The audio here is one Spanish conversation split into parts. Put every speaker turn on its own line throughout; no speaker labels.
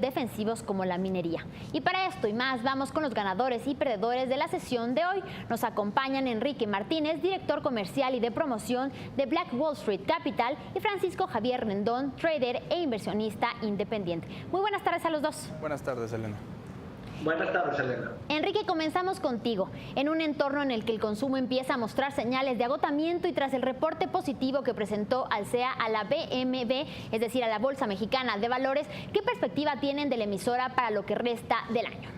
defensivos como la minería. Y para esto y más, vamos con los ganadores y perdedores de la sesión de hoy. Nos acompañan Enrique Martínez, director comercial y de promoción de Black Wall Street Capital, y Francisco Javier Rendón, trader e inversionista independiente. Muy buenas tardes a los dos.
Buenas tardes, Elena.
Buenas tardes, Elena.
Enrique, comenzamos contigo. En un entorno en el que el consumo empieza a mostrar señales de agotamiento y tras el reporte positivo que presentó Alsea a la BMV, es decir, a la Bolsa Mexicana de Valores, ¿qué perspectiva tienen de la emisora para lo que resta del año?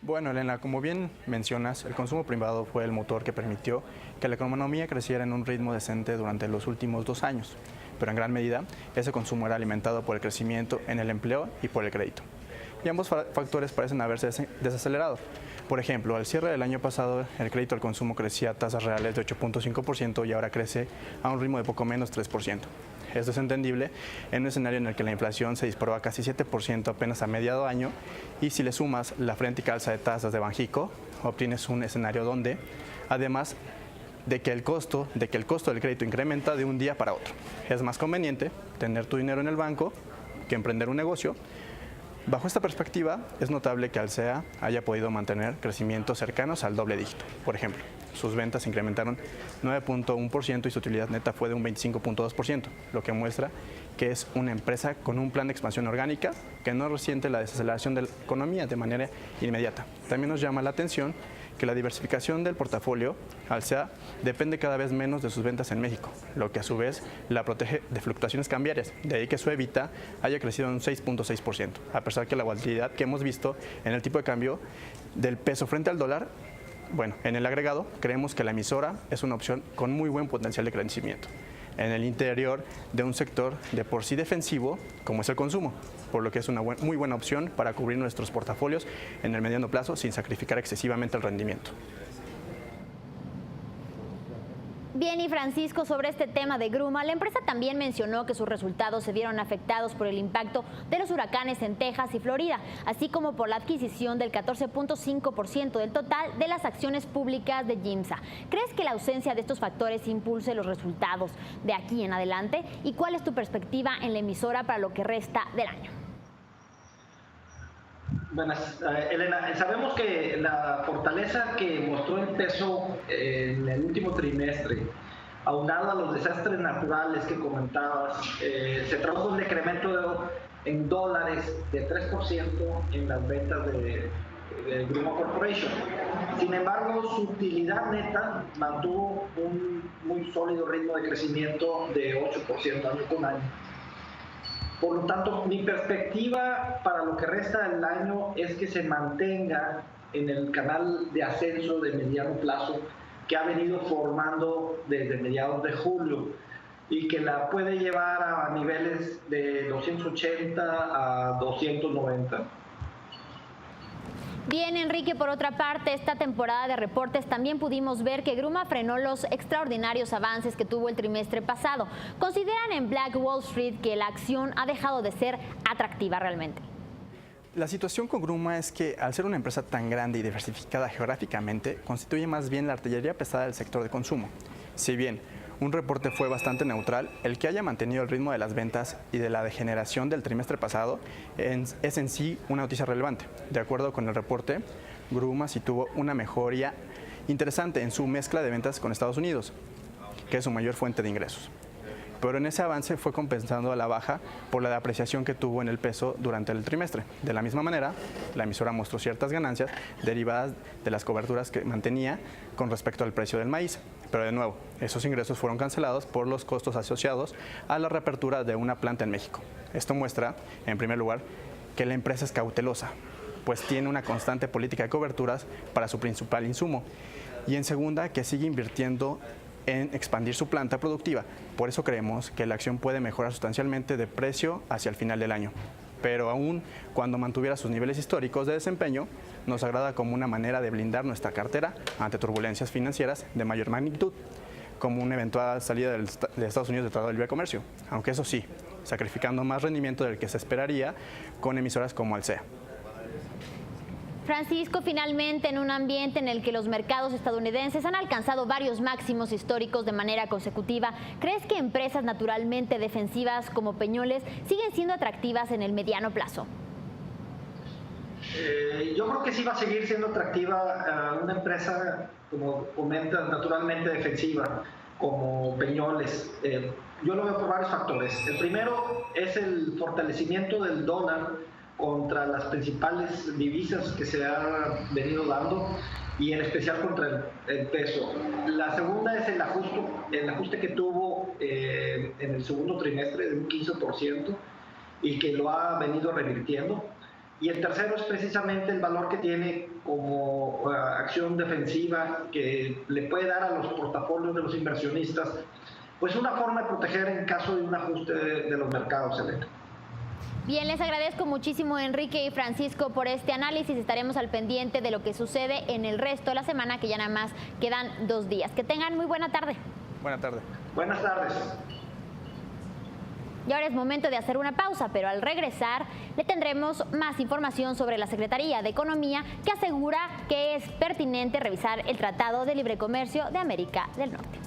Bueno, Elena, como bien mencionas, el consumo privado fue el motor que permitió que la economía creciera en un ritmo decente durante los últimos 2 años, pero en gran medida ese consumo era alimentado por el crecimiento en el empleo y por el crédito. Y ambos factores parecen haberse desacelerado. Por ejemplo, al cierre del año pasado, el crédito al consumo crecía a tasas reales de 8.5% y ahora crece a un ritmo de poco menos 3%. Esto es entendible en un escenario en el que la inflación se disparó a casi 7% apenas a mediado año, y si le sumas la frenética alza de tasas de Banxico, obtienes un escenario donde, además de que el costo del crédito incrementa de un día para otro, es más conveniente tener tu dinero en el banco que emprender un negocio. Bajo esta perspectiva, es notable que Alsea haya podido mantener crecimientos cercanos al doble dígito. Por ejemplo, sus ventas incrementaron 9.1% y su utilidad neta fue de un 25.2%, lo que muestra que es una empresa con un plan de expansión orgánica que no resiente la desaceleración de la economía de manera inmediata. También nos llama la atención que la diversificación del portafolio Alsea depende cada vez menos de sus ventas en México, lo que a su vez la protege de fluctuaciones cambiarias. De ahí que su EBITDA haya crecido en un 6.6%, a pesar que la volatilidad que hemos visto en el tipo de cambio del peso frente al dólar. Bueno, en el agregado creemos que la emisora es una opción con muy buen potencial de crecimiento en el interior de un sector de por sí defensivo como es el consumo, por lo que es una muy buena opción para cubrir nuestros portafolios en el mediano plazo sin sacrificar excesivamente el rendimiento.
Bien, y Francisco, sobre este tema de Gruma, la empresa también mencionó que sus resultados se vieron afectados por el impacto de los huracanes en Texas y Florida, así como por la adquisición del 14.5% del total de las acciones públicas de GIMSA. ¿Crees que la ausencia de estos factores impulse los resultados de aquí en adelante? ¿Y cuál es tu perspectiva en la emisora para lo que resta del año?
Buenas, Elena. Sabemos que la fortaleza que mostró el peso en el último trimestre, aunado a los desastres naturales que comentabas, se tradujo un decremento en dólares de 3% en las ventas de Gruma Corporation. Sin embargo, su utilidad neta mantuvo un muy sólido ritmo de crecimiento de 8% año con año. Por lo tanto, mi perspectiva para lo que resta del año es que se mantenga en el canal de ascenso de mediano plazo que ha venido formando desde mediados de julio y que la puede llevar a niveles de 280 a 290.
Bien, Enrique, por otra parte, esta temporada de reportes también pudimos ver que Gruma frenó los extraordinarios avances que tuvo el trimestre pasado. ¿Consideran en Black Wall Street que la acción ha dejado de ser atractiva realmente?
La situación con Gruma es que, al ser una empresa tan grande y diversificada geográficamente, constituye más bien la artillería pesada del sector de consumo. Si bien un reporte fue bastante neutral, el que haya mantenido el ritmo de las ventas y de la degeneración del trimestre pasado es en sí una noticia relevante. De acuerdo con el reporte, Gruma sí tuvo una mejoría interesante en su mezcla de ventas con Estados Unidos, que es su mayor fuente de ingresos. Pero en ese avance fue compensando a la baja por la depreciación que tuvo en el peso durante el trimestre. De la misma manera, la emisora mostró ciertas ganancias derivadas de las coberturas que mantenía con respecto al precio del maíz. Pero de nuevo, esos ingresos fueron cancelados por los costos asociados a la reapertura de una planta en México. Esto muestra, en primer lugar, que la empresa es cautelosa, pues tiene una constante política de coberturas para su principal insumo. Y en segunda, que sigue invirtiendo en expandir su planta productiva. Por eso creemos que la acción puede mejorar sustancialmente de precio hacia el final del año. Pero aún cuando mantuviera sus niveles históricos de desempeño, nos agrada como una manera de blindar nuestra cartera ante turbulencias financieras de mayor magnitud, como una eventual salida de Estados Unidos del Tratado de Libre Comercio, aunque eso sí, sacrificando más rendimiento del que se esperaría con emisoras como Alsea.
Francisco, finalmente, en un ambiente en el que los mercados estadounidenses han alcanzado varios máximos históricos de manera consecutiva, ¿crees que empresas naturalmente defensivas como Peñoles siguen siendo atractivas en el mediano plazo?
Yo creo que sí va a seguir siendo atractiva una empresa, como comentas, naturalmente defensiva, como Peñoles. Yo lo veo por varios factores. El primero es el fortalecimiento del dólar contra las principales divisas que se ha venido dando y en especial contra el peso. La segunda es el ajuste que tuvo en el segundo trimestre de un 15% y que lo ha venido revirtiendo. Y el tercero es precisamente el valor que tiene como acción defensiva que le puede dar a los portafolios de los inversionistas, pues una forma de proteger en caso de un ajuste de los mercados, Elena.
Bien, les agradezco muchísimo, Enrique y Francisco, por este análisis. Estaremos al pendiente de lo que sucede en el resto de la semana, que ya nada más quedan 2 días. Que tengan muy buena tarde.
Buena tarde.
Buenas tardes.
Y ahora es momento de hacer una pausa, pero al regresar le tendremos más información sobre la Secretaría de Economía, que asegura que es pertinente revisar el Tratado de Libre Comercio de América del Norte.